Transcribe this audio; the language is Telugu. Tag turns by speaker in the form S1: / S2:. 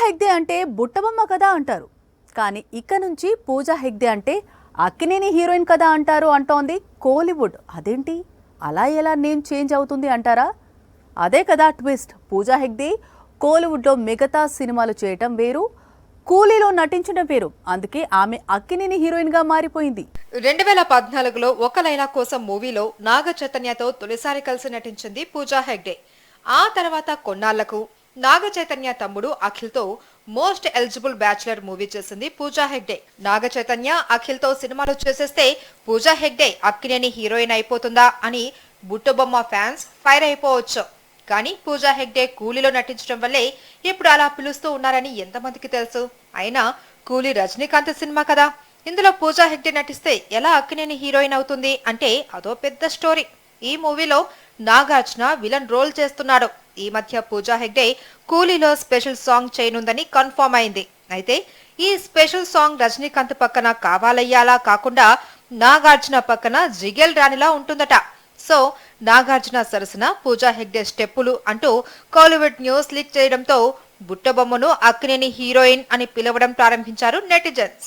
S1: హెగ్డే అంటే బుట్టబొమ్మ కదా అంటారు. కానీ ఇక నుంచి పూజా హెగ్డే అంటే అక్కినేని హీరోయిన్ కదా అంటారు అంటోంది కోలీవుడ్. అదేంటి అలా ఎలా నేమ్ చేంజ్ అవుతుంది అంటారా? అదే కదా ట్విస్ట్. పూజా హెగ్డే కోలీవుడ్లో మిగతా సినిమాలు చేయటం వేరు, కూలీలో నటించడం వేరు. అందుకే ఆమె అక్కినేని హీరోయిన్గా మారిపోయింది.
S2: 2014లో ఒక లైలా కోసం మూవీలో నాగ చైతన్యతో తొలిసారి కలిసి నటించింది పూజా హెగ్డే. ఆ తర్వాత కొన్నాళ్లకు నాగ చైతన్య తమ్ముడు అఖిల్తో మోస్ట్ ఎలిజిబుల్ బ్యాచులర్ మూవీ చేసింది పూజా హెగ్డే. నాగ చైతన్య అఖిల్తో సినిమాలు చేసేస్తే పూజా హెగ్డే అక్కినేని హీరోయిన్ అయిపోతుందా అని బుట్టబొమ్మ ఫ్యాన్స్ ఫైర్ అయిపోవచ్చు. కానీ పూజా హెగ్డే కూలీలో నటించడం వల్లే ఇప్పుడు అలా పిలుస్తూ ఉన్నారని ఎంతమందికి తెలుసు? అయినా కూలీ రజనీకాంత్ సినిమా కదా, ఇందులో పూజా హెగ్డే నటిస్తే ఎలా అక్కినేని హీరోయిన్ అవుతుంది అంటే అదో పెద్ద స్టోరీ. ఈ మూవీలో నాగార్జున విలన్ రోల్ చేస్తున్నాడు. ఈ మధ్య Pooja Hegde కూలీలో special song చేయనుందని confirm అయింది. అయితే ఈ స్పెషల్ సాంగ్ రజనీకాంత్ పక్కన కావాలయ్యాలా కాకుండా నాగార్జున పక్కన జిగేల్ రాణిలా ఉంటుందట. సో నాగార్జున సరసన పూజా హెగ్డే స్టెప్పులు అంటూ కోలీవుడ్ న్యూస్ లీక్ చేయడంతో బుట్టబొమ్మను అక్కినేని హీరోయిన్ అని పిలవడం ప్రారంభించారు నెటిజన్స్.